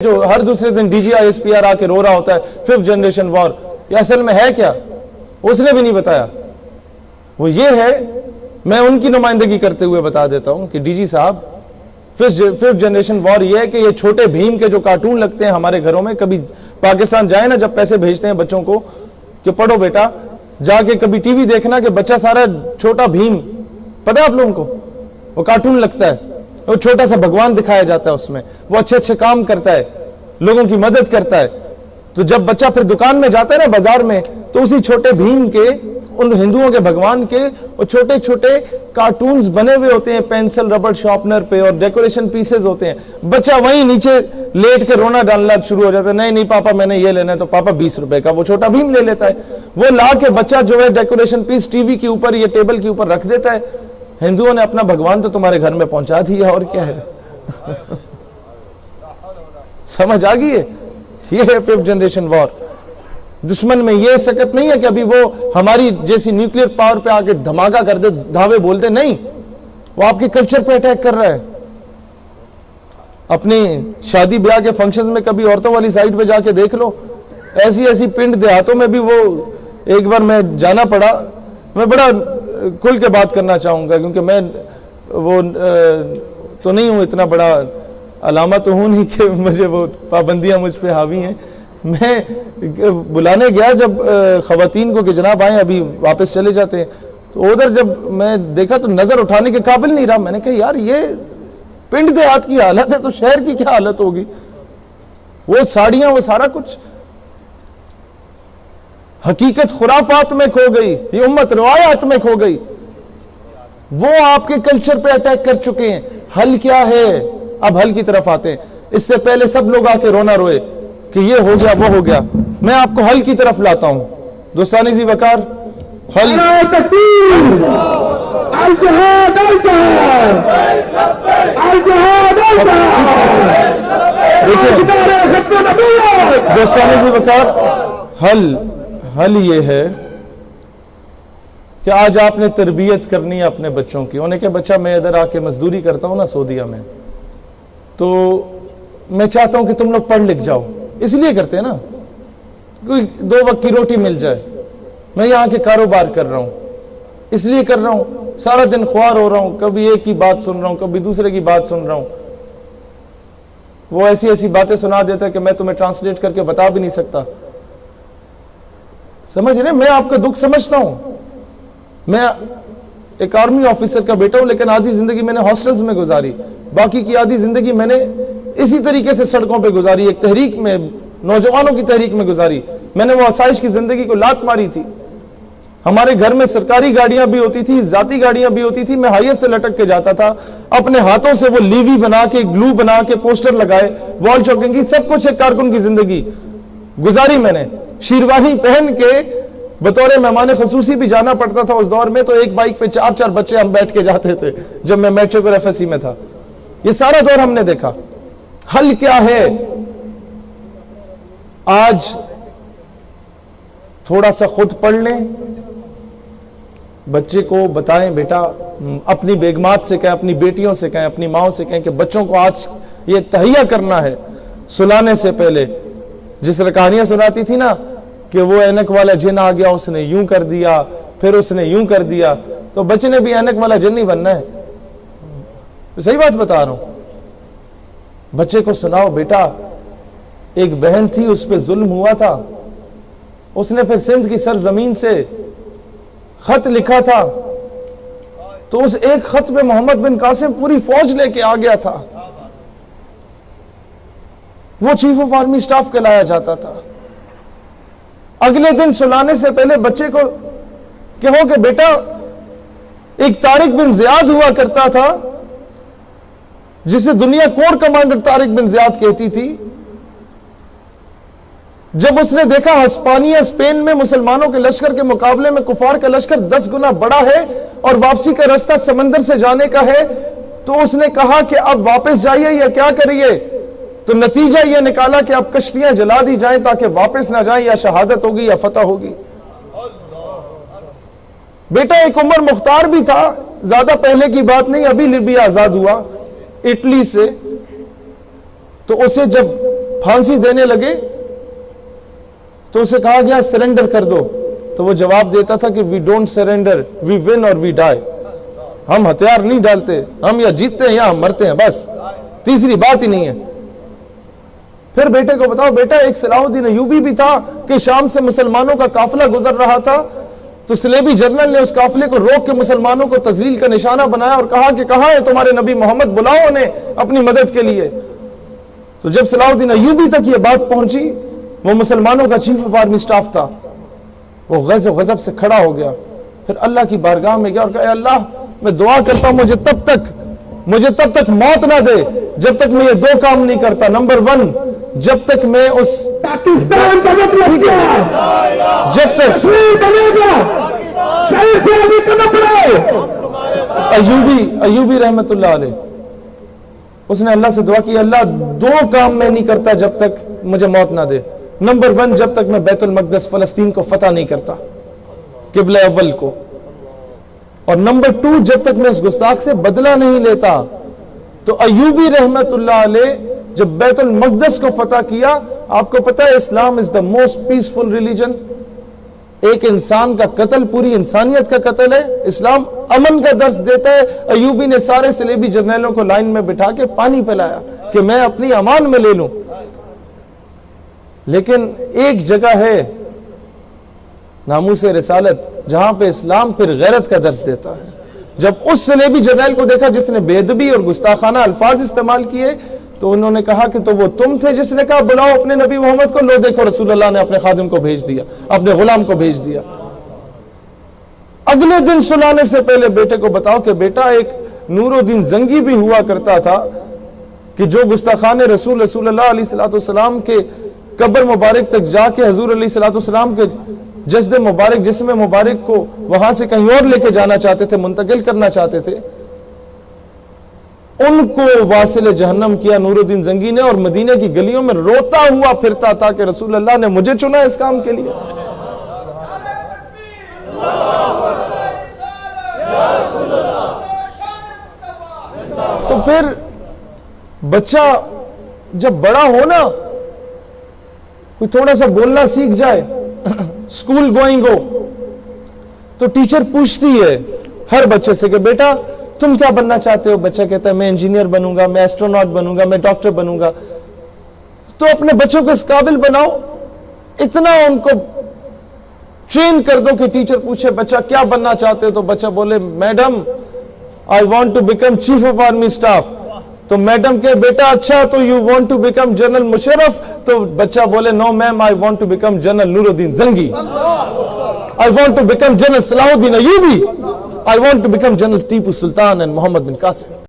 جو ہر دوسرے دن D G I S P R آ کے رو رہا ہوتا ہے 5th جنریشن وار، یہ اصل میں ہے کیا؟ اس نے بھی نہیں بتایا۔ وہ یہ ہے، میں ان کی نمائندگی کرتے ہوئے بتا دیتا ہوں کہ ڈی جی صاحب 5th جنریشن وار یہ ہے کہ یہ چھوٹے بھیم کے جو کارٹون لگتے ہیں ہمارے گھروں میں، کبھی پاکستان جائیں نا جب پیسے بھیجتے ہیں بچوں کو کہ پڑھو بیٹا، جا کے کبھی ٹی وی دیکھنا کہ بچہ سارا چھوٹا بھیم، پتہ ہے آپ لوگوں کو وہ کارٹون لگتا ہے، وہ چھوٹا سا بھگوان دکھایا جاتا ہے اس میں، وہ اچھے اچھے کام کرتا ہے، لوگوں کی مدد کرتا ہے۔ تو جب بچہ پھر دکان میں جاتا ہے نا بازار میں، تو اسی چھوٹے بھیم کے، ان ہندوؤں کے بھگوان کے وہ چھوٹے چھوٹے کارٹونز بنے ہوئے ہوتے ہیں پینسل ربڑ شارپنر پہ، اور ڈیکوریشن پیسز ہوتے ہیں۔ بچہ وہیں نیچے لیٹ کے رونا ڈالنا شروع ہو جاتا ہے، نہیں پاپا میں نے یہ لینا ہے، تو پاپا 20 روپے کا وہ چھوٹا بھیم لے لیتا ہے۔ وہ لا کے بچہ جو ہے ڈیکوریشن پیس ٹی وی کے اوپر یا ٹیبل کے اوپر رکھ دیتا ہے۔ ہندوؤں نے اپنا بھگوان تو تمہارے گھر میں پہنچا دیا، اور کیا ہے؟ سمجھ آ گئی ہے؟ یہ ہے 5th جنریشن وار۔ دشمن میں یہ سکت نہیں ہے کہ ابھی وہ ہماری جیسی نیوکلیر پاور پہ آ کے دھماکہ کر دے، دھاوے بولتے، نہیں، وہ آپ کے کلچر پہ اٹیک کر رہا ہے۔ اپنی شادی بیاہ کے فنکشنز میں کبھی عورتوں والی سائٹ پہ جا کے دیکھ لو، ایسی ایسی پنڈ دیہاتوں میں بھی، وہ ایک بار میں جانا پڑا، میں بڑا کھل کے بات کرنا چاہوں گا کیونکہ میں وہ تو نہیں ہوں، اتنا بڑا علامہ تو ہوں نہیں کہ مجھے وہ پابندیاں مجھ پہ حاوی ہیں۔ میں بلانے گیا جب خواتین کو کہ جناب آئیں، ابھی واپس چلے جاتے ہیں، تو ادھر جب میں دیکھا تو نظر اٹھانے کے قابل نہیں رہا۔ میں نے کہا یار یہ پنڈ دیہات کی حالت ہے تو شہر کی کیا حالت ہوگی؟ وہ ساڑیاں، وہ سارا کچھ، حقیقت خرافات میں کھو گئی، یہ امت روایات میں کھو گئی۔ وہ آپ کے کلچر پہ اٹیک کر چکے ہیں۔ حل کیا ہے؟ اب حل کی طرف آتے ہیں۔ اس سے پہلے سب لوگ آ کے رونا روئے کہ یہ ہو گیا وہ ہو گیا، میں آپ کو حل کی طرف لاتا ہوں۔ دوستانی زی وقار، حل دوستانی زی وقار، حل یہ ہے کہ آج آپ نے تربیت کرنی ہے اپنے بچوں کی۔ انہیں کہ بچہ میں ادھر آ کے مزدوری کرتا ہوں نا سعودیہ میں، تو میں چاہتا ہوں کہ تم لوگ پڑھ لکھ جاؤ، اس لیے کرتے ہیں نا، کوئی 2 وقت کی روٹی مل جائے۔ میں یہاں کے کاروبار کر رہا ہوں، اس لیے کر رہا ہوں، سارا دن خوار ہو رہا ہوں، کبھی ایک کی بات سن رہا ہوں، کبھی دوسرے کی بات سن رہا ہوں۔ وہ ایسی ایسی باتیں سنا دیتا ہے کہ میں تمہیں ٹرانسلیٹ کر کے بتا بھی نہیں سکتا۔ سمجھ رہے؟ میں آپ کا دکھ سمجھتا ہوں۔ میں ایک آرمی آفیسر کا بیٹا ہوں، لیکن آدھی زندگی میں نے ہاسٹلز میں گزاری، باقی کی آدھی زندگی میں نے اسی طریقے سے سڑکوں پہ گزاری، ایک تحریک میں، نوجوانوں کی تحریک میں گزاری۔ میں نے وہ آسائش کی زندگی کو لات ماری تھی۔ ہمارے گھر میں سرکاری گاڑیاں بھی ہوتی تھی، ذاتی گاڑیاں بھی ہوتی تھی، میں ہائیس سے لٹک کے جاتا تھا، اپنے ہاتھوں سے وہ لیوی بنا کے، گلو بنا کے، پوسٹر لگائے، وال چوکنگ کی، سب کچھ ایک کارکن کی زندگی گزاری میں نے۔ شیروانی پہن کے بطور مہمان خصوصی بھی جانا پڑتا تھا اس دور میں، تو ایک بائک پہ 4 بچے ہم بیٹھ کے جاتے تھے جب میں میٹرک اور ایف ایس سی میں تھا۔ یہ سارا دور ہم نے دیکھا۔ حل کیا ہے؟ آج تھوڑا سا خود پڑھ لیں، بچے کو بتائیں بیٹا، اپنی بیگمات سے کہیں، اپنی بیٹیوں سے کہیں، اپنی ماؤں سے کہیں کہ بچوں کو آج یہ تہیہ کرنا ہے سلانے سے پہلے۔ جس طرح کہانیاں سناتی تھی نا کہ وہ اینک والا جن آ گیا، اس نے یوں کر دیا، پھر اس نے یوں کر دیا، تو بچے نے بھی اینک والا جن نہیں بننا ہے۔ صحیح بات بتا رہا ہوں۔ بچے کو سناؤ بیٹا، ایک بہن تھی، اس پہ ظلم ہوا تھا، اس نے پھر سندھ کی سرزمین سے خط لکھا تھا، تو اس ایک خط پہ محمد بن قاسم پوری فوج لے کے آ گیا تھا، وہ چیف آف آرمی سٹاف کہلایا جاتا تھا۔ اگلے دن سلانے سے پہلے بچے کو کہو کہ بیٹا ایک طارق بن زیاد ہوا کرتا تھا، جسے دنیا کور کمانڈر طارق بن زیاد کہتی تھی۔ جب اس نے دیکھا ہسپانیہ اسپین میں مسلمانوں کے لشکر کے مقابلے میں کفار کا لشکر 10 گنا بڑا ہے اور واپسی کا راستہ سمندر سے جانے کا ہے، تو اس نے کہا کہ اب واپس جائیے یا کیا کریے؟ تو نتیجہ یہ نکالا کہ اب کشتیاں جلا دی جائیں تاکہ واپس نہ جائیں، یا شہادت ہوگی یا فتح ہوگی۔ بیٹا ایک عمر مختار بھی تھا، زیادہ پہلے کی بات نہیں، ابھی لیبیا آزاد ہوا اٹلی سے، تو اسے جب پھانسی دینے لگے تو اسے کہا گیا سرنڈر کر دو، تو وہ جواب دیتا تھا کہ we don't surrender, we won اور وی ڈائی، ہم ہتھیار نہیں ڈالتے، ہم یا جیتتے ہیں یا ہم مرتے ہیں، بس تیسری بات ہی نہیں ہے۔ پھر بیٹے کو بتاؤ، بیٹا ایک صلاح الدین ایوبی بھی تھا کہ شام سے مسلمانوں کا قافلہ گزر رہا تھا تو سلیبی جنرل نے اس قافلے کو روک کے مسلمانوں کو تذلیل کا نشانہ بنایا اور کہا کہ کہاں ہے تمہارے نبی محمد، بلاؤ انہیں اپنی مدد کے لیے۔ تو جب صلاح الدین ایوبی تک یہ بات پہنچی، وہ مسلمانوں کا چیف آف آرمی سٹاف تھا، وہ غیظ و غضب سے کھڑا ہو گیا، پھر اللہ کی بارگاہ میں گیا اور کہا اے اللہ میں دعا کرتا ہوں مجھے تب تک موت نہ دے جب تک میں یہ دو کام نہیں کرتا۔ نمبر 1، جب تک میں اس پاکستان کا مطلب کیا ہے؟ جب تک کشمیر بنے گا، شہر سے ابھی قدم بڑھائے۔ ایوبی رحمت اللہ علیہ، اس نے اللہ سے دعا کی اللہ دو کام میں نہیں کرتا جب تک مجھے موت نہ دے۔ نمبر 1، جب تک میں بیت المقدس فلسطین کو فتح نہیں کرتا، قبلہ اول کو، اور نمبر 2، جب تک میں اس گستاخ سے بدلہ نہیں لیتا۔ تو ایوبی رحمت اللہ علیہ جب بیت المقدس کو فتح کیا، آپ کو پتا ہے اسلام از دا موسٹ پیسفل ریلیجن، ایک انسان کا قتل پوری انسانیت کا قتل ہے، اسلام امن کا درس دیتا ہے۔ ایوبی نے سارے سلیبی جرنیلوں کو لائن میں بٹھا کے پانی پلایا کہ میں اپنی امان میں لے لوں، لیکن ایک جگہ ہے ناموس رسالت جہاں پہ اسلام پھر غیرت کا درس دیتا ہے۔ جب اس سلیبی جرنیل کو دیکھا جس نے بے ادبی اور گستاخانہ الفاظ استعمال کیے تو انہوں نے کہا کہ تو وہ تم تھے جس نے کہا بلاؤ اپنے نبی محمد کو، لو دیکھو رسول اللہ نے اپنے خادم کو بھیج دیا، اپنے غلام کو بھیج دیا۔ اگلے دن سلانے سے پہلے بیٹے کو بتاؤ کہ بیٹا ایک نور الدین زنگی بھی ہوا کرتا تھا کہ جو گستاخان رسول اللہ علیہ السلام کے قبر مبارک تک جا کے حضور علیہ السلام کے جسد مبارک جسم مبارک کو وہاں سے کہیں اور لے کے جانا چاہتے تھے، منتقل کرنا چاہتے تھے، ان کو واصل جہنم کیا نور الدین زنگی نے، اور مدینہ کی گلیوں میں روتا ہوا پھرتا تھا کہ رسول اللہ نے مجھے چنا اس کام کے لیے۔ تو پھر بچہ جب بڑا ہو نا، کوئی تھوڑا سا بولنا سیکھ جائے، اسکول گوئنگ ہو، تو ٹیچر پوچھتی ہے ہر بچے سے کہ بیٹا تم کیا بننا چاہتے ہو؟ بچہ کہتا ہے میں انجینئر بنوں گا، میں ایسٹروناٹ بنوں گا، میں ڈاکٹر بنوں گا۔ تو اپنے بچوں کو اس قابل بناؤ، اتنا ان کو ٹرین کر دو کہ ٹیچر پوچھے بچہ کیا بننا چاہتے ہو تو بچہ بولے madam I want to become chief of army staff. تو میڈم کہ بیٹا اچھا تو you want to become general Musharraf? تو بچہ بولے no ma'am I want to become general Nuruddin Zangi, I want to become general Salahuddin Ayubi, I want to become General Tipu Sultan and Muhammad bin Qasim.